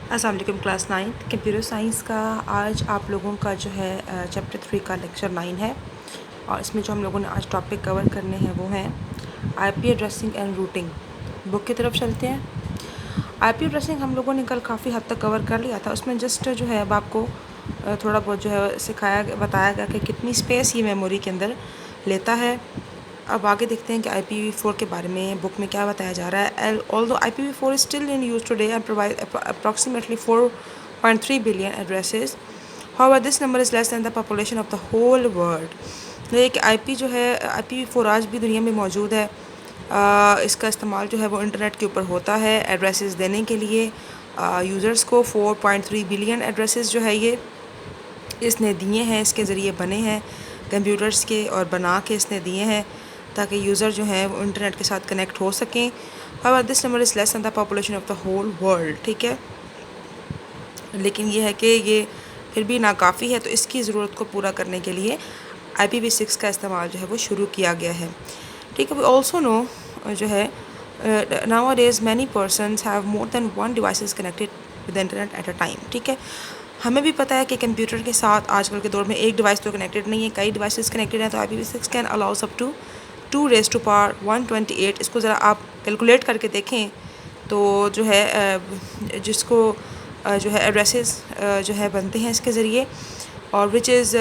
अस्सलाम वालेकुम class 9 computer science का आज आप लोगों का जो है चैप्टर 3 का लेक्चर 9 है और इसमें जो हम लोगों ने आज टॉपिक कवर करने हैं वो हैं IP addressing and routing. Book की तरफ चलते हैं। आईपी एड्रेसिंग हम लोगों ने कल काफ़ी हद तक कवर कर लिया था। उसमें जस्ट जो है अब आपको थोड़ा बहुत जो है बताया गया कि कितनी स्पेस ये मेमोरी के अंदर लेता है। अब आगे देखते हैं कि IPv4 के बारे में बुक में क्या बताया जा रहा है। Although IPv4 is still in use today and provide approximately 4.3 billion addresses, however this number is less than the population of the whole world. ये कि IP जो है IPv4 आज भी दुनिया में मौजूद है। इसका इस्तेमाल जो है वो इंटरनेट के ऊपर होता है एड्रेसेस देने के लिए। यूज़र्स को 4.3 बिलियन एड्रेसेस जो है ये इसने दिए हैं, इसके ज़रिए बने हैं कंप्यूटर्स के और बना के इसने दिए हैं ताकि यूज़र जो है वो इंटरनेट के साथ कनेक्ट हो सकें। However this number is less than the population of the whole world. ठीक है, लेकिन ये है कि ये फिर भी नाकाफ़ी है, तो इसकी ज़रूरत को पूरा करने के लिए IPv6 का इस्तेमाल जो है वो शुरू किया गया है। ठीक है, वी ऑल्सो नो जो है nowadays many persons have more than one devices connected with the internet at a time। ठीक है, हमें भी पता है कि कंप्यूटर के साथ आजकल के दौर में एक डिवाइस तो कनेक्टेड नहीं है, कई डिवाइसेस कनेक्टेड हैं। तो IPv6 can allow us up to 2⁻128। इसको ज़रा आप कैलकुलेट करके देखें तो जो है जिसको जो है एड्रेसेस जो है बनते हैं इसके ज़रिए, और विच इज़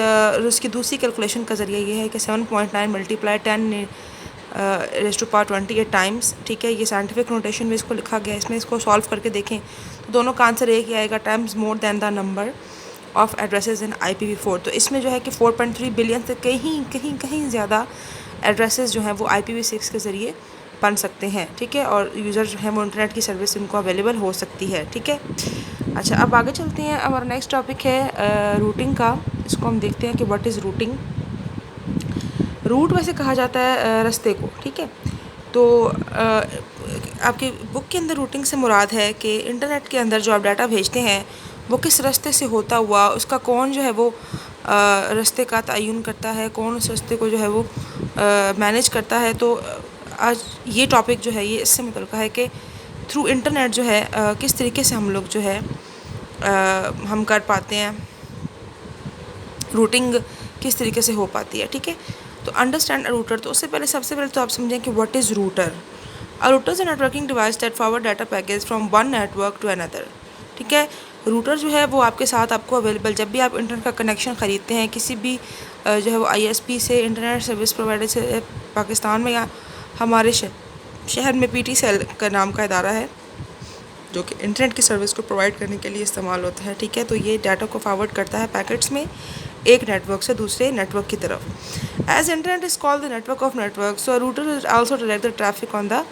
उसकी दूसरी कैलकुलेशन का ज़रिए ये है कि 7.9 मल्टीप्लाई 10⁻28 टाइम्स। ठीक है, ये साइंटिफिक नोटेशन में इसको लिखा गया है। इसमें इसको सॉल्व करके देखें तो दोनों का आंसर एक ही आएगा, times more than the number of addresses in IPv4। तो इसमें जो है कि 4.3 बिलियन से कहीं ज़्यादा एड्रेसेस जो हैं वो IPv6 के ज़रिए बन सकते हैं। ठीक है, और यूज़र जो है वो इंटरनेट की सर्विस उनको अवेलेबल हो सकती है। ठीक है, अच्छा अब आगे चलते हैं। हमारा नेक्स्ट टॉपिक है रूटिंग का। इसको हम देखते हैं कि व्हाट इज़ रूटिंग। रूट वैसे कहा जाता है रास्ते को। ठीक है, तो आपकी बुक के अंदर रूटिंग से मुराद है कि इंटरनेट के अंदर जो आप डाटा भेजते हैं वो किस रास्ते से होता हुआ, उसका कौन जो है वो रास्ते का तयन करता है, कौन उस रास्ते को जो है वो मैनेज करता है। तो आज ये टॉपिक जो है ये इससे मुतल्लिक़ है कि थ्रू इंटरनेट जो है किस तरीके से हम लोग जो है हम कर पाते हैं, रूटिंग किस तरीके से हो पाती है। ठीक है, तो अंडरस्टैंड अ रूटर। तो उससे पहले सबसे पहले तो आप समझें कि what is router. A router is a networking device that forward data package from one network to another. ठीक है, रूटर जो है वो आपके साथ आपको अवेलेबल, जब भी आप इंटरनेट का कनेक्शन ख़रीदते हैं किसी भी जो है वो ISP से, इंटरनेट सर्विस प्रोवाइडर से, पाकिस्तान में या हमारे शहर में PTCL का नाम का इदारा है जो कि इंटरनेट की सर्विस को प्रोवाइड करने के लिए इस्तेमाल होता है। ठीक है, तो ये डाटा को फॉरवर्ड करता है पैकेट्स में एक नेटवर्क से दूसरे नेटवर्क की तरफ। As internet is called the network of network, so router is also direct the traffic on the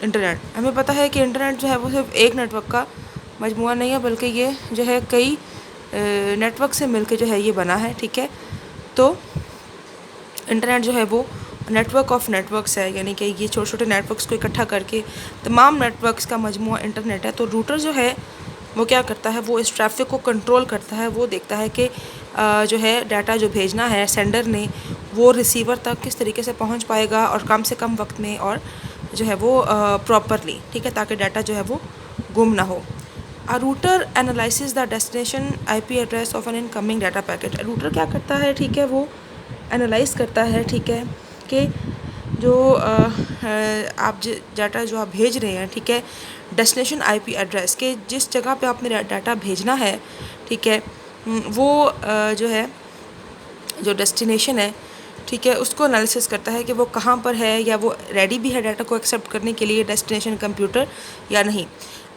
internet. हमें पता है कि इंटरनेट जो है वो सिर्फ एक नेटवर्क का मजमूआ नहीं है, बल्कि ये जो है कई नेटवर्क से मिलकर जो है ये बना है। ठीक है, तो इंटरनेट जो है वो नेटवर्क ऑफ नेटवर्क्स है, यानी कि ये छोटे छोटे नेटवर्क्स को इकट्ठा करके तमाम नेटवर्क्स का मजमूआ इंटरनेट है। तो रूटर जो है वो क्या करता है, वो इस ट्रैफिक को कंट्रोल करता है। वो देखता है कि जो है डाटा जो भेजना है सेंडर ने वो रिसीवर तक किस तरीके से पहुंच पाएगा और कम से कम वक्त में, और जो है वो प्रॉपरली। ठीक है, ताकि डाटा जो है वो गुम ना हो। A router analyzes the destination IP address of an incoming data packet। Router क्या करता है, ठीक है, वो एनालाइज करता है, ठीक है, कि जो आप डाटा जो आप भेज रहे हैं, ठीक है, डेस्टिनेशन IP एड्रेस के जिस जगह पे आपने डाटा भेजना है, ठीक है, वो जो है जो डेस्टिनेशन है, ठीक है, उसको एनालिसिस करता है कि वो कहाँ पर है, या वो रेडी भी है डाटा को एक्सेप्ट करने के लिए डेस्टिनेशन कंप्यूटर या नहीं।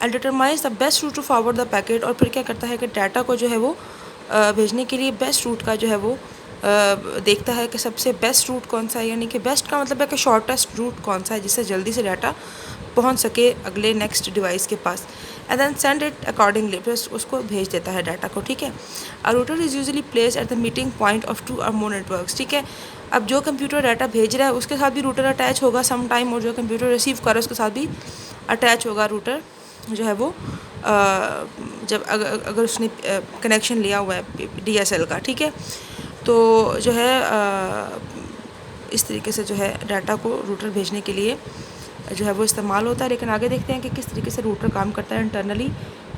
And determines the best route to forward the packet. और फिर क्या करता है कि डाटा को जो है वो भेजने के लिए बेस्ट रूट का जो है वो देखता है कि सबसे बेस्ट रूट कौन सा है, यानी कि बेस्ट का मतलब है कि शॉर्टेस्ट रूट कौन सा है जिससे जल्दी से डाटा पहुंच सके अगले नेक्स्ट डिवाइस के पास। And then send it accordingly, फिर उसको भेज देता है डाटा को। ठीक है, a router is usually place at the meeting point of two और मोर नेटवर्क्स। ठीक है, अब जो कंप्यूटर डाटा भेज रहा है उसके साथ भी रूटर अटैच होगा सम टाइम, और जो कंप्यूटर रिसीव कर रहा है उसके साथ भी अटैच होगा रूटर जो है वो जब अगर उसने कनेक्शन लिया हुआ है DSL का। ठीक है, तो जो है इस तरीके से जो है डाटा को रूटर भेजने के लिए जो है वो इस्तेमाल होता है। लेकिन आगे देखते हैं कि किस तरीके से रूटर काम करता है इंटरनली।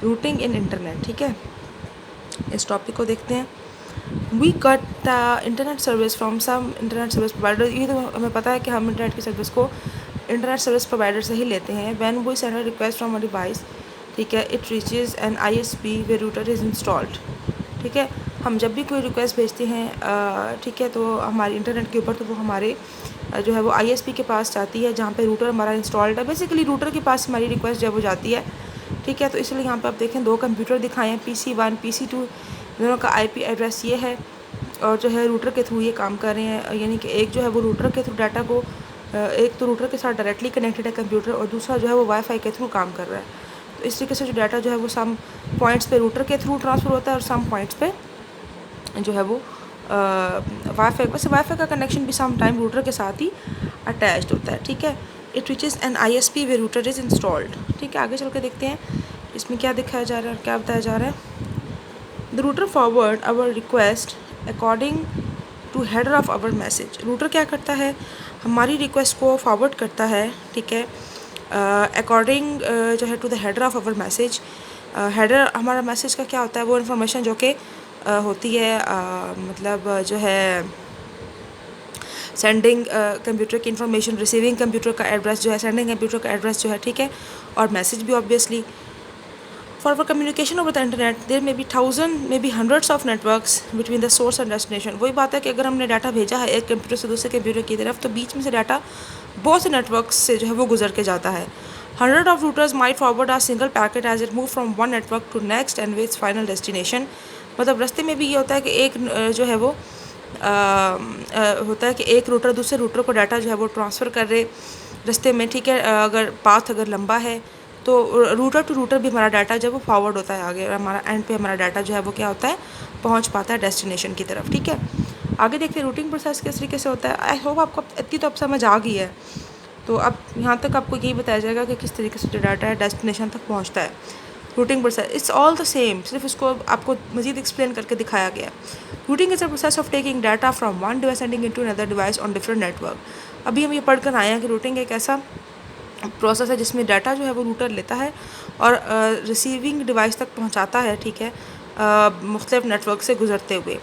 रूटिंग इन इंटरनेट, ठीक है। इस टॉपिक को देखते हैं। We cut the internet service from some internet service provider. ये तो हमें पता है कि हम इंटरनेट की सर्विस को इंटरनेट सर्विस प्रोवाइडर से ही लेते हैं। When we send a request from a device, ठीक है, it reaches an ISP where router is installed, ठीक है। हम जब भी कोई रिक्वेस्ट भेजते हैं, ठीक है, तो हमारे इंटरनेट के ऊपर, तो वो हमारे जो है वो ISP के पास जाती है, जहाँ पे रूटर हमारा इंस्टॉल्ड है। बेसिकली रूटर के पास हमारी रिक्वेस्ट जब वो जाती है, ठीक है। तो इसलिए यहाँ पे आप देखें 2 कंप्यूटर दिखाए हैं, PC1 PC2, दोनों का IP एड्रेस ये है, और जो है रूटर के थ्रू ये काम कर रहे हैं। यानी कि एक जो है वो रूटर के थ्रू डाटा को, एक तो रूटर के साथ डायरेक्टली कनेक्टेड है कंप्यूटर, और दूसरा जो है वो वाईफाई के थ्रू काम कर रहा है। तो इस तरीके से जो डाटा जो है वो सम पॉइंट्स पे रूटर के थ्रू ट्रांसफ़र होता है, और सम पॉइंट्स पे जो है वो वाईफाई, वैसे वाईफाई का कनेक्शन भी सम टाइम रूटर के साथ ही अटैच्ड होता है, ठीक है। It reaches an ISP where router is installed, ठीक है। आगे चल के देखते हैं इसमें क्या दिखाया जा रहा है, क्या बताया जा रहा है। The router forward our request according to header of our message. Router क्या करता है, हमारी रिक्वेस्ट को फॉरवर्ड करता है, ठीक है, अकॉर्डिंग जो है to the header of our message. Header हमारा मैसेज का क्या होता है, वो इन्फॉर्मेशन जो कि होती है, मतलब जो है सेंडिंग कंप्यूटर की इन्फॉर्मेशन, रिसीविंग कंप्यूटर का एड्रेस जो है, सेंडिंग कंप्यूटर का एड्रेस जो है, ठीक है, और मैसेज भी obviously. For our communication over the internet, there may be thousand, maybe hundreds of networks between the source and destination. वही बात है कि अगर हमने डाटा भेजा है एक कंप्यूटर से दूसरे कंप्यूटर की तरफ, तो बीच में से डाटा बहुत से नेटवर्क्स से जो है वो गुजर के जाता है। Hundred of routers might forward a single packet as it move from one network to next and its final destination. मतलब रास्ते में भी ये होता है कि एक जो है वो होता है कि एक रूटर दूसरे रूटर को डाटा जो है वो ट्रांसफ़र कर रहे रास्ते में, ठीक है। अगर पाथ अगर लंबा है तो रूटर टू रूटर भी हमारा डाटा जब वो फॉरवर्ड होता है आगे, और हमारा एंड पे हमारा डाटा जो है वो क्या होता है, पहुंच पाता है डेस्टिनेशन की तरफ, ठीक है। आगे देखते हैं रूटिंग प्रोसेस किस तरीके से होता है। आई होप आपको इतनी तो अब समझ आ गई है। तो अब यहाँ तक आपको यही बताया जाएगा कि किस तरीके से जो डाटा है डेस्टिनेशन तक पहुँचता है। Routing process it's all the same, सिर्फ इसको आपको मज़ीद एक्सप्लेन करके दिखाया गया है। Routing is a process of taking data from one device sending into another device on different network. अभी हम ये पढ़ कर आए हैं कि रूटिंग एक ऐसा प्रोसेस है जिसमें डाटा जो है वो रूटर लेता है और रिसीविंग डिवाइस तक पहुंचाता है, ठीक है, मुख्तलिफ नेटवर्क से गुजरते हुए।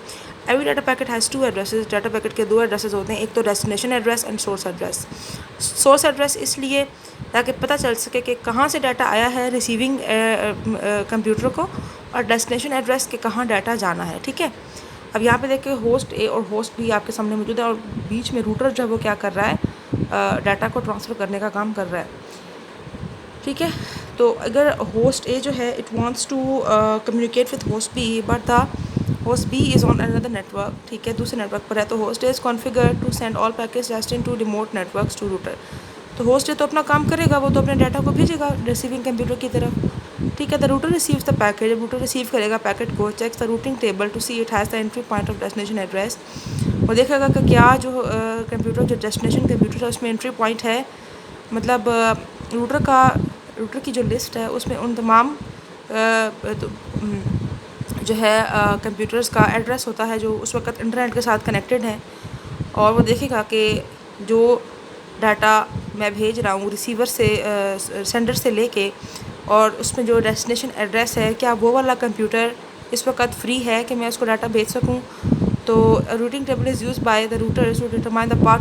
Every data packet has 2 addresses. Data packet के 2 एड्रेसेस होते हैं, एक तो destination address and source address. Source address इसलिए ताकि पता चल सके कि कहाँ से डाटा आया है रिसीविंग कंप्यूटर को, और डेस्टिनेशन एड्रेस के कहाँ डाटा जाना है, ठीक है। अब यहाँ पे देखिए होस्ट ए और होस्ट बी आपके सामने मौजूद है, और बीच में रूटर जो है वो क्या कर रहा है, डाटा को ट्रांसफ़र करने का काम कर रहा है, ठीक है। तो अगर होस्ट ए जो है it wants to communicate with host B, but the host B is on another network, ठीक है, दूसरे नेटवर्क पर है, तो host A is configure to send all package destined to remote networks to router. तो host A तो अपना काम करेगा, वो तो अपने डाटा को भेजेगा रिसीविंग कंप्यूटर की तरफ, ठीक है। The router receives the packet. जब रूटर रिसीव करेगा पैकेट को, checks the routing table to see it has the entry point of destination address. वो देखेगा कि क्या जो कंप्यूटर जो डेस्टिनेशन कंप्यूटर है उसमें एंट्री पॉइंट है, मतलब रूटर की जो लिस्ट है उसमें उन तमाम जो है कंप्यूटर्स का एड्रेस होता है जो उस वक्त इंटरनेट के साथ कनेक्टेड हैं, और वो देखेगा कि जो डाटा मैं भेज रहा हूँ रिसीवर से सेंडर से लेके, और उसमें जो डेस्टिनेशन एड्रेस है क्या वो वाला कंप्यूटर इस वक्त फ्री है कि मैं उसको डाटा भेज सकूँ। तो routing table is used by the routers to determine the path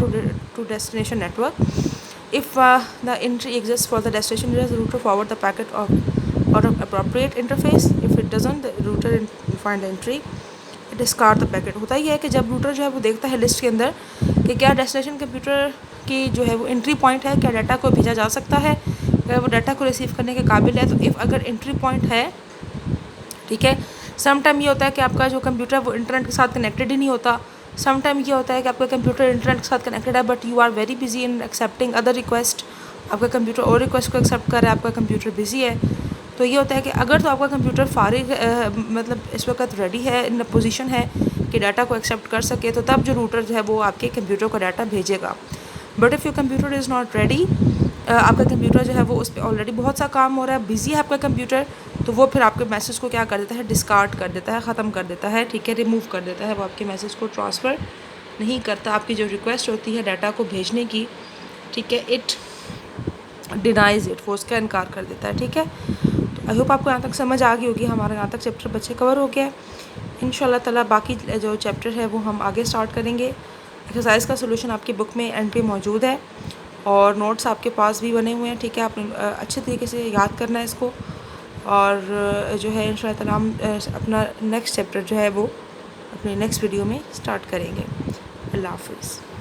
to destination network. If the entry exists for the destination address, the router forward the packet or appropriate interface. If it doesn't, the router will find the entry, discard the packet। होता ही है कि जब router जो है वो देखता है list के अंदर कि क्या डेस्टिनेशन कंप्यूटर की जो है वो एंट्री पॉइंट है, क्या डाटा को भेजा जा सकता है, क्या वो डाटा को रिसीव करने के काबिल है, तो इफ़ अगर एंट्री पॉइंट है, ठीक है। सम टाइम ये होता है कि आपका जो कंप्यूटर वो इंटरनेट के साथ कनेक्टेड ही नहीं होता। सम टाइम ये होता है कि आपका कंप्यूटर इंटरनेट के साथ कनेक्टेड है, but you are very busy in accepting other request. आपका कंप्यूटर और रिक्वेस्ट को एक्सेप्ट कर रहा है, आपका कंप्यूटर बिजी है। तो ये होता है कि अगर तो आपका कंप्यूटर फारिग मतलब इस वक्त रेडी है, इन पोजीशन है कि डाटा को एक्सेप्ट कर सके, तो तब जो रूटर जो है वो आपके कंप्यूटर को डाटा भेजेगा। But if your computer is not ready, आपका कंप्यूटर जो है वो उस पर ऑलरेडी बहुत सा काम हो रहा है, बिज़ी है आपका कंप्यूटर, तो वो फिर आपके मैसेज को क्या कर देता है, डिस्कार्ड कर देता है, ख़त्म कर देता है, ठीक है, रिमूव कर देता है। वो आपके मैसेज को ट्रांसफ़र नहीं करता। आपकी जो रिक्वेस्ट होती है डाटा को भेजने की, ठीक है, इट डिनाइज इट, वो उसका इनकार कर देता है, ठीक है। तो आई होप आपको यहाँ तक समझ आ गई होगी। हमारा यहाँ तक चैप्टर बच्चे कवर हो गया है। इंशाल्लाह ताला बाकी जो चैप्टर है वो हम आगे स्टार्ट करेंगे। एक्सरसाइज का सोल्यूशन आपकी बुक में एंड पे मौजूद है और नोट्स आपके पास भी बने हुए हैं, ठीक है। आपने अच्छे तरीके से याद करना है इसको और जो है इंशाल्लाह ताला हम अपना नेक्स्ट चैप्टर जो है वो अपने नेक्स्ट वीडियो में स्टार्ट करेंगे। अल्लाह हाफ़िज़।